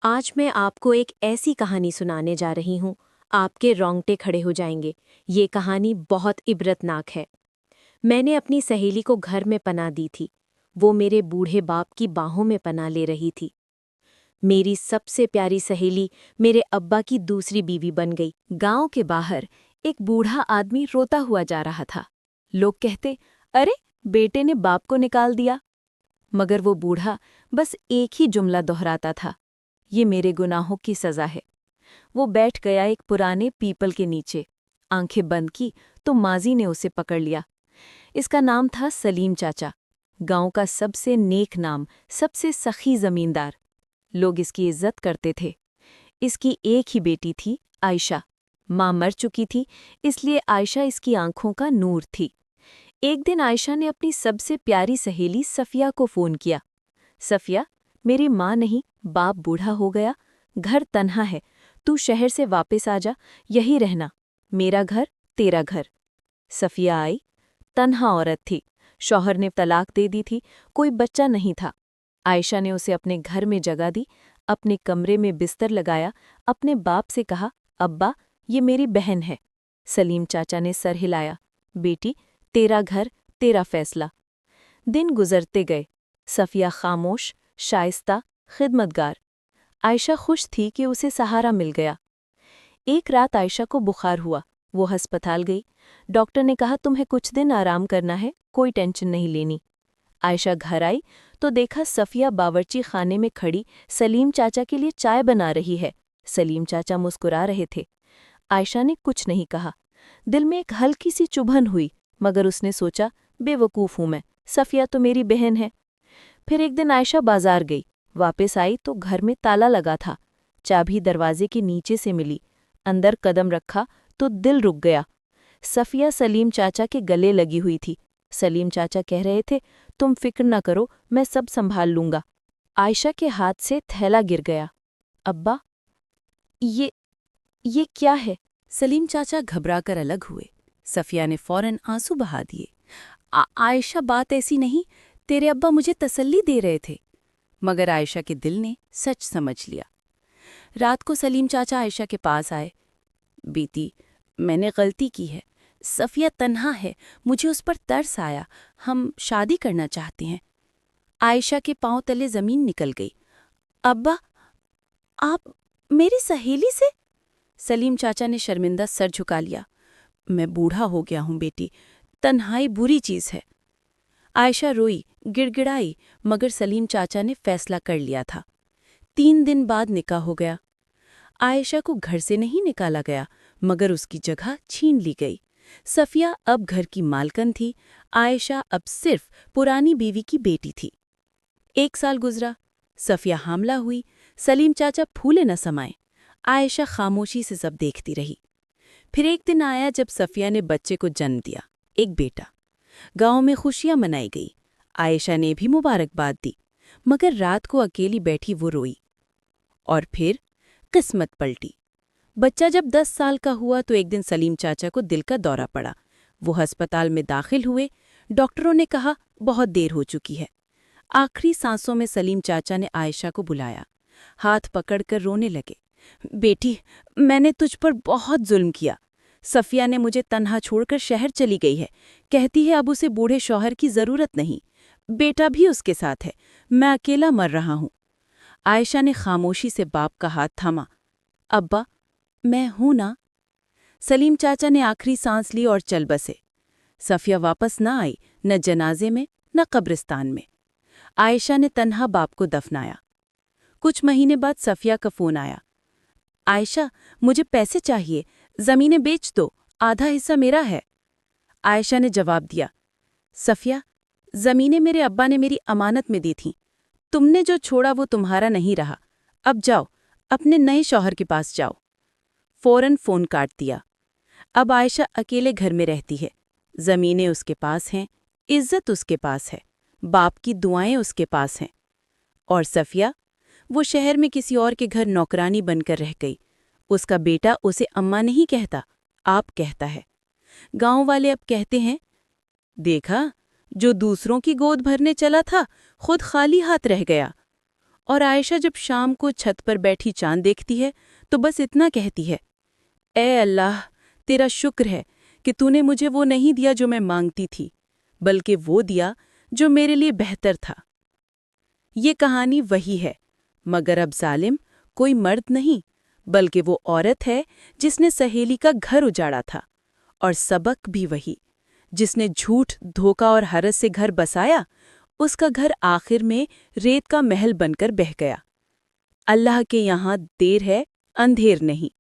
آج میں آپ کو ایک ایسی کہانی سنانے جا رہی ہوں، آپ کے رونگٹے کھڑے ہو جائیں گے۔ یہ کہانی بہت عبرتناک ہے۔ میں نے اپنی سہیلی کو گھر میں پناہ دی تھی۔ وہ میرے بوڑھے باپ کی باہوں میں پناہ لے رہی تھی۔ میری سب سے پیاری سہیلی میرے ابا کی دوسری بیوی بن گئی۔ گاؤں کے باہر ایک بوڑھا آدمی روتا ہوا جا رہا تھا۔ لوگ کہتے، ارے بیٹے نے باپ کو نکال دیا۔ مگر وہ بوڑھا بس ایک ہی جملہ دہراتا تھا، یہ میرے گناہوں کی سزا ہے۔ وہ بیٹھ گیا ایک پرانے پیپل کے نیچے، آنکھیں بند کی تو ماضی نے اسے پکڑ لیا۔ اس کا نام تھا سلیم چاچا، گاؤں کا سب سے نیک نام، سب سے سخی زمیندار۔ لوگ اس کی عزت کرتے تھے۔ اس کی ایک ہی بیٹی تھی، عائشہ۔ ماں مر چکی تھی، اس لیے عائشہ اس کی آنکھوں کا نور تھی۔ ایک دن عائشہ نے اپنی سب سے پیاری سہیلی صفیہ کو فون کیا۔ صفیہ، میری ماں نہیں، باپ بوڑھا ہو گیا، گھر تنہا ہے، تو شہر سے واپس آ جا، یہی رہنا، میرا گھر تیرا گھر۔ صفیہ آئی۔ تنہا عورت تھی، شوہر نے طلاق دے دی تھی، کوئی بچہ نہیں تھا۔ عائشہ نے اسے اپنے گھر میں جگہ دی، اپنے کمرے میں بستر لگایا، اپنے باپ سے کہا، ابا یہ میری بہن ہے۔ سلیم چاچا نے سر ہلایا، بیٹی تیرا گھر تیرا فیصلہ۔ دن گزرتے گئے، صفیہ خاموش، شائستہ، خدمتگار۔ عائشہ خوش تھی کہ اسے سہارا مل گیا۔ ایک رات عائشہ کو بخار ہوا، وہ ہسپتال گئی۔ ڈاکٹر نے کہا تمہیں کچھ دن آرام کرنا ہے، کوئی ٹینشن نہیں لینی۔ عائشہ گھر آئی تو دیکھا صفیہ باورچی خانے میں کھڑی سلیم چاچا کے لیے چائے بنا رہی ہے۔ سلیم چاچا مسکرا رہے تھے۔ عائشہ نے کچھ نہیں کہا۔ دل میں ایک ہلکی سی چبھن ہوئی، مگر اس نے سوچا بے وقوف ہوں میں، صفیہ تو میری بہن ہے۔ پھر ایک دن عائشہ بازار گئی، واپس آئی تو گھر میں تالا لگا تھا۔ چابی دروازے کے نیچے سے ملی، اندر قدم رکھا تو دل رک گیا۔ صفیہ سلیم چاچا کے گلے لگی ہوئی تھی۔ سلیم چاچا کہہ رہے تھے، تم فکر نہ کرو، میں سب سنبھال لوں گا۔ عائشہ کے ہاتھ سے تھیلا گر گیا۔ ابا، یہ کیا ہے؟ سلیم چاچا گھبرا کر الگ ہوئے۔ صفیہ نے فوراً آنسو بہا دیے۔ عائشہ بات ایسی نہیں، تیرے ابا مجھے تسلی دے رہے تھے۔ مگر عائشہ کے دل نے سچ سمجھ لیا۔ رات کو سلیم چاچا عائشہ کے پاس آئے۔ بیٹی، میں نے غلطی کی ہے، صفیہ تنہا ہے، مجھے اس پر ترس آیا، ہم شادی کرنا چاہتے ہیں۔ عائشہ کے پاؤں تلے زمین نکل گئی۔ ابا، آپ میری سہیلی سے؟ سلیم چاچا نے شرمندہ سر جھکا لیا۔ میں بوڑھا ہو گیا ہوں بیٹی، تنہائی بری چیز ہے۔ عائشہ روئی، گڑ گڑائی، مگر سلیم چاچا نے فیصلہ کر لیا تھا۔ 3 دن بعد نکاح ہو گیا۔ عائشہ کو گھر سے نہیں نکالا گیا، مگر اس کی جگہ چھین لی گئی۔ صفیہ اب گھر کی مالکن تھی، عائشہ اب صرف پرانی بیوی کی بیٹی تھی۔ 1 سال گزرا، صفیہ حاملہ ہوئی، سلیم چاچا پھولے نہ سمائے۔ عائشہ خاموشی سے سب دیکھتی رہی۔ پھر ایک دن آیا جب صفیہ نے بچے کو جنم دیا، ایک بیٹا۔ گاؤں میں خوشیاں منائی گئی، عائشہ نے بھی مبارکباد دی، مگر رات کو اکیلی بیٹھی وہ روئی۔ اور پھر قسمت پلٹی۔ بچہ جب 10 سال کا ہوا تو ایک دن سلیم چاچا کو دل کا دورہ پڑا۔ وہ ہسپتال میں داخل ہوئے، ڈاکٹروں نے کہا بہت دیر ہو چکی ہے۔ آخری سانسوں میں سلیم چاچا نے عائشہ کو بلایا، ہاتھ پکڑ کر رونے لگے۔ بیٹی، میں نے تجھ پر بہت ظلم کیا۔ صفیہ نے مجھے تنہا چھوڑ کر شہر چلی گئی ہے، کہتی ہے اب اسے بوڑھے شوہر کی ضرورت نہیں، بیٹا بھی اس کے ساتھ ہے، میں اکیلا مر رہا ہوں۔ عائشہ نے خاموشی سے باپ کا ہاتھ تھاما۔ ابا، میں ہوں نا؟ سلیم چاچا نے آخری سانس لی اور چل بسے۔ صفیہ واپس نہ آئی، نہ جنازے میں نہ قبرستان میں۔ عائشہ نے تنہا باپ کو دفنایا۔ کچھ مہینے بعد صفیہ کا فون آیا۔ عائشہ، مجھے پیسے چاہیے، زمینیں بیچ دو، آدھا حصہ میرا ہے۔ عائشہ نے جواب دیا، صفیہ، زمینیں میرے ابا نے میری امانت میں دی تھیں، تم نے جو چھوڑا وہ تمہارا نہیں رہا، اب جاؤ، اپنے نئے شوہر کے پاس جاؤ۔ فوراً فون کاٹ دیا۔ اب عائشہ اکیلے گھر میں رہتی ہے، زمینیں اس کے پاس ہیں، عزت اس کے پاس ہے، باپ کی دعائیں اس کے پاس ہیں۔ اور صفیہ، وہ شہر میں کسی اور کے گھر نوکرانی بن کر رہ گئی۔ اس کا بیٹا اسے اماں نہیں کہتا، آپ کہتا ہے۔ گاؤں والے اب کہتے ہیں، دیکھا، جو دوسروں کی گود بھرنے چلا تھا خود خالی ہاتھ رہ گیا۔ اور عائشہ جب شام کو چھت پر بیٹھی چاند دیکھتی ہے تو بس اتنا کہتی ہے، اے اللہ، تیرا شکر ہے کہ تو نے مجھے وہ نہیں دیا جو میں مانگتی تھی، بلکہ وہ دیا جو میرے لیے بہتر تھا۔ یہ کہانی وہی ہے، مگر اب ظالم کوئی مرد نہیں بلکہ وہ عورت ہے جس نے سہیلی کا گھر اجاڑا تھا، اور سبق بھی وہی، جس نے جھوٹ، دھوکہ اور حرص سے گھر بسایا، اس کا گھر آخر میں ریت کا محل بن کر بہہ گیا۔ اللہ کے یہاں دیر ہے، اندھیر نہیں۔